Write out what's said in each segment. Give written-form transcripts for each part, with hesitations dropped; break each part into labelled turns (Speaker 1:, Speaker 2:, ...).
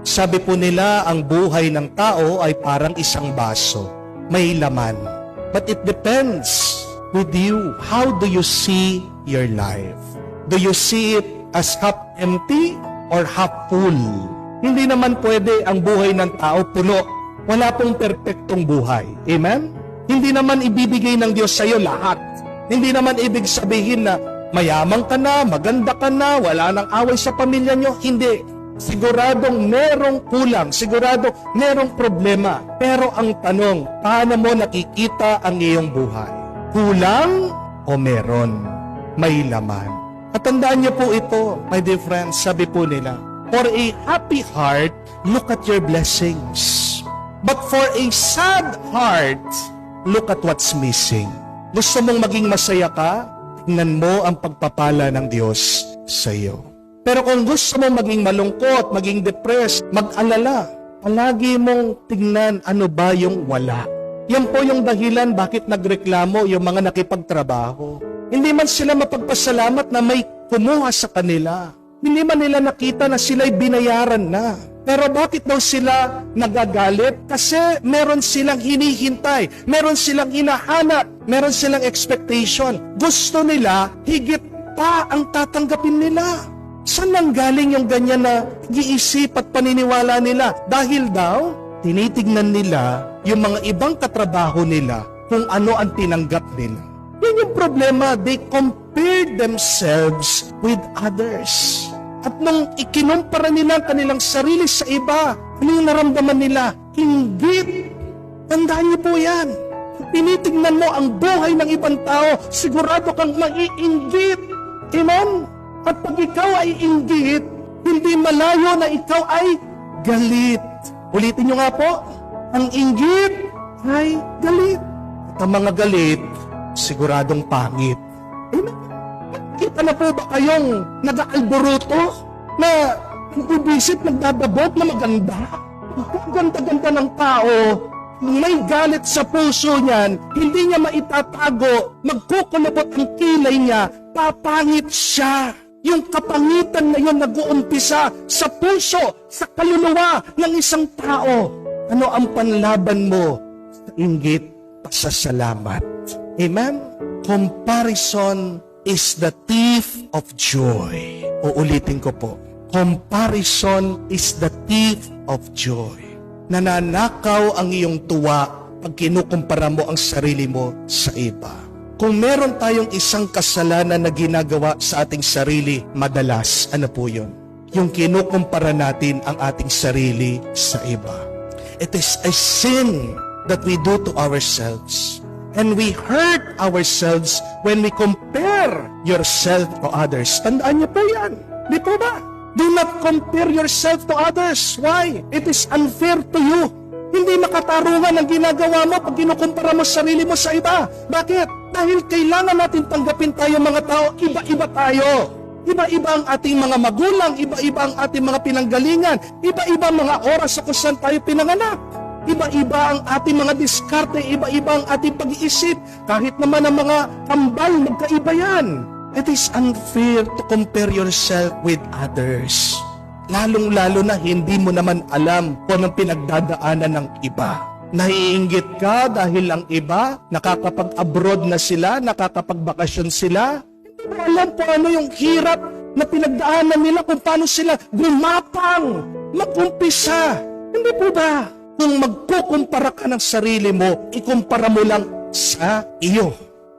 Speaker 1: Sabi po nila, ang buhay ng tao ay parang isang baso. May laman. But it depends with you. How do you see your life? Do you see it as half empty or half full? Hindi naman pwede ang buhay ng tao puno. Wala pong perpektong buhay. Amen? Hindi naman ibibigay ng Diyos sa iyo lahat. Hindi naman ibig sabihin na mayaman ka na, maganda ka na, wala nang away sa pamilya nyo. Hindi. Siguradong merong kulang, siguradong merong problema. Pero ang tanong, paano mo nakikita ang iyong buhay? Kulang o meron? May laman. At tandaan niyo po ito, my dear friends, sabi po nila, for a happy heart, look at your blessings. But for a sad heart, look at what's missing. Gusto mong maging masaya ka? Tingnan mo ang pagpapala ng Diyos sa iyo. Pero kung gusto mong maging malungkot, maging depressed, mag-alala, palagi mong tingnan ano ba yung wala. Yan po yung dahilan bakit nagreklamo yung mga nakipagtrabaho. Hindi man sila mapagpasalamat na may kumuha sa kanila. Hindi man nila nakita na sila'y binayaran na. Pero bakit daw sila nagagalit? Kasi meron silang hinihintay, meron silang hinahanap, meron silang expectation. Gusto nila, higit pa ang tatanggapin nila. Saan nanggaling yung ganyan na giisip at paniniwala nila? Dahil daw, tinitignan nila yung mga ibang katrabaho nila kung ano ang tinanggap nila. Yan yung problema, they compare themselves with others. At nung ikinumpara nila kanilang sarili sa iba, ano yung naramdaman nila? Inggit. Tandaan niyo po yan. Tinitignan mo ang buhay ng ibang tao, sigurado kang maiinggit. Amen? At pag ikaw ay inggit, hindi malayo na ikaw ay galit. Ulitin niyo nga po, ang inggit ay galit. At ang mga galit, siguradong pangit. Amen? Kita na po ba kayong nag-aalboruto na nag-ibisip, nagdadabot na maganda? Ang ganda-ganda ng tao, may galit sa puso niyan, hindi niya maitatago, magkukulubot ang kilay niya, papangit siya. Yung kapangitan na yun nag-uumpisa sa puso, sa kaluluwa ng isang tao. Ano ang panlaban mo? Sa inggit, pasasalamat. Amen? Comparison is the thief of joy. Uulitin ko po. Comparison is the thief of joy. Nananakaw ang iyong tuwa pag kinukumpara mo ang sarili mo sa iba. Kung meron tayong isang kasalanan na ginagawa sa ating sarili, madalas, ano po yun? Yung kinukumpara natin ang ating sarili sa iba. It is a sin that we do to ourselves. And we hurt ourselves when we compare yourself to others. Tandaan niyo po yan. Di po ba? Do not compare yourself to others. Why? It is unfair to you. Hindi makatarungan ang ginagawa mo pag kinukumpara mo sarili mo sa iba. Bakit? Dahil kailangan natin tanggapin tayo mga tao, iba-iba tayo. Iba-iba ang ating mga magulang, iba-iba ang ating mga pinanggalingan, iba-iba ang mga oras sa kung saan tayo pinanganak. Iba-iba ang ating mga diskarte, iba-iba ang ating pag-iisip. Kahit naman ang mga kambal, magkaiba yan. It is unfair to compare yourself with others. Lalong-lalo na hindi mo naman alam kung anong pinagdadaanan ng iba. Naiinggit ka dahil ang iba, nakakapag-abroad na sila, nakakapagbakasyon sila. Hindi mo alam kung ano yung hirap na pinagdaanan nila, kung paano sila gumapang, mag-umpisa. Hindi po ba? Kung magkukumpara ka ng sarili mo, ikumpara mo lang sa iyo.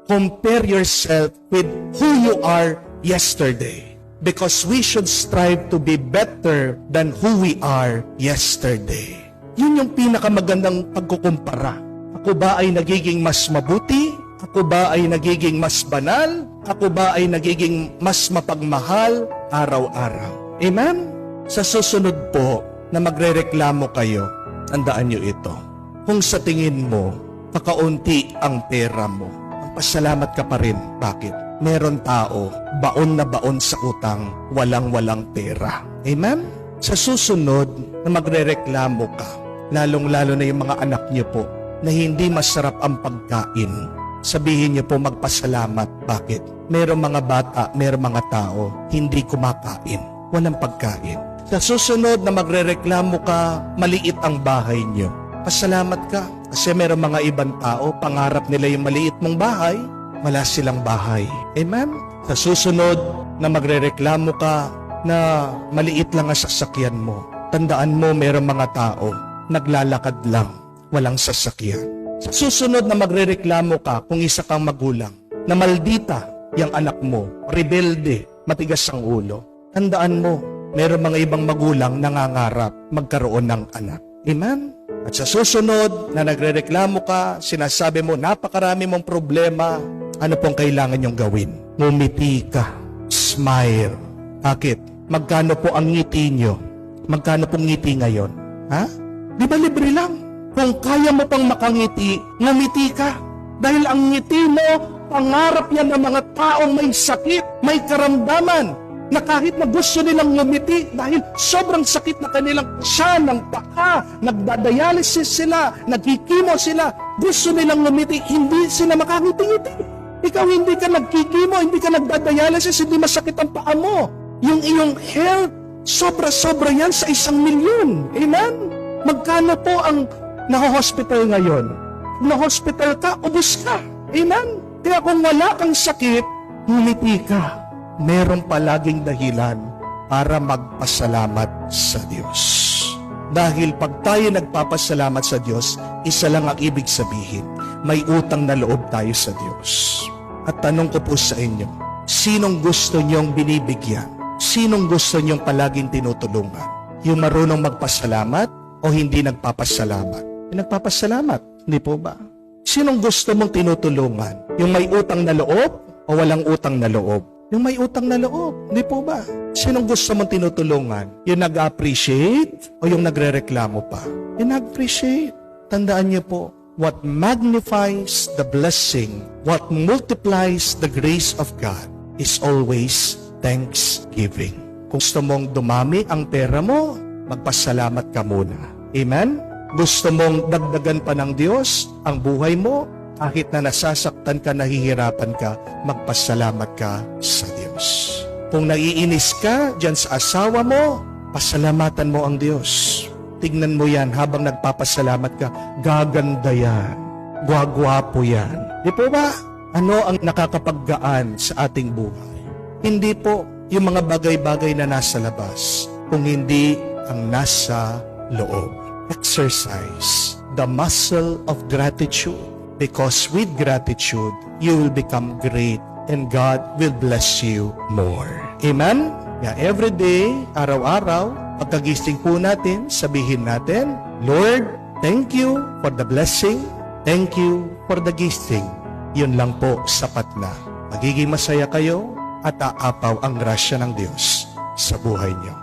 Speaker 1: Compare yourself with who you are yesterday. Because we should strive to be better than who we are yesterday. Yun yung pinakamagandang pagkukumpara. Ako ba ay nagiging mas mabuti? Ako ba ay nagiging mas banal? Ako ba ay nagiging mas mapagmahal araw-araw? Amen? Sa susunod po na magrereklamo kayo, tandaan nyo ito. Kung sa tingin mo, kakaunti ang pera mo, pasalamat ka pa rin. Bakit? Meron tao, baon na baon sa utang, walang-walang pera. Amen? Sa susunod na magrereklamo ka, lalong-lalo na yung mga anak niyo po, na hindi masarap ang pagkain, sabihin niyo po magpasalamat. Bakit? Merong mga bata, merong mga tao, hindi kumakain, walang pagkain. Sa susunod na magrereklamo ka, maliit ang bahay niyo. Pasalamat ka. Kasi meron mga ibang tao, pangarap nila yung maliit mong bahay, wala silang bahay. Amen? Sa susunod na magrereklamo ka na maliit lang ang sasakyan mo, tandaan mo meron mga tao, naglalakad lang, walang sasakyan. Sa susunod na magrereklamo ka kung isa kang magulang, na maldita yung anak mo, rebelde, matigas ang ulo, tandaan mo, meron mga ibang magulang nangangarap magkaroon ng anak. Amen? At sa susunod na nagrereklamo ka, sinasabi mo, napakarami mong problema, ano pong kailangan niyong gawin? Ngumiti ka. Smile. Bakit? Magkano po ang ngiti niyo? Magkano pong ngiti ngayon? Ha? Di ba libre lang? Kung kaya mo pang makangiti, ngumiti ka. Dahil ang ngiti mo, pangarap yan ng mga taong may sakit, may karamdaman, na kahit na gusto nilang ngumiti dahil sobrang sakit na kanilang tiyan ng paa, nagdadialysis sila, nagkikimo sila, gusto nilang ngumiti, hindi sila makangiti-ngiti. Ikaw hindi ka nagkikimo, hindi ka nagdadialysis, hindi masakit ang paa mo. Yung iyong health, sobra-sobra yan sa 1,000,000. Amen? Magkano po ang naho-hospital ngayon? Na-hospital ka, ubos ka. Amen? Kaya kung wala kang sakit, ngumiti ka. Meron palaging dahilan para magpasalamat sa Diyos. Dahil pag tayo nagpapasalamat sa Diyos, isa lang ang ibig sabihin, may utang na loob tayo sa Diyos. At tanong ko po sa inyo, sinong gusto niyong binibigyan? Sinong gusto niyong palaging tinutulungan? Yung marunong magpasalamat o hindi nagpapasalamat? Yung nagpapasalamat, hindi po ba? Sinong gusto mong tinutulungan? Yung may utang na loob o walang utang na loob? Yung may utang na loob, hindi po ba? Sinong gusto mong tinutulungan? Yung nag-appreciate o yung nagre-reklamo pa? Yung nag-appreciate. Tandaan niyo po, what magnifies the blessing, what multiplies the grace of God is always thanksgiving. Kung gusto mong dumami ang pera mo, magpasalamat ka muna. Amen? Gusto mong dagdagan pa ng Diyos ang buhay mo, kahit na nasasaktan ka, nahihirapan ka, magpasalamat ka sa Diyos. Kung naiinis ka dyan sa asawa mo, pasalamatan mo ang Diyos. Tignan mo yan habang nagpapasalamat ka, gaganda yan, gwagwapo yan. Di po ba? Ano ang nakakapaggaan sa ating buhay? Hindi po yung mga bagay-bagay na nasa labas, kung hindi ang nasa loob. Exercise the muscle of gratitude. Because with gratitude, you will become great and God will bless you more. Amen? Yeah, every day, araw-araw, pagkagising po natin, sabihin natin, Lord, thank you for the blessing. Thank you for the gising. Yun lang po, sapat na. Magiging masaya kayo at aapaw ang grasya ng Diyos sa buhay niyo.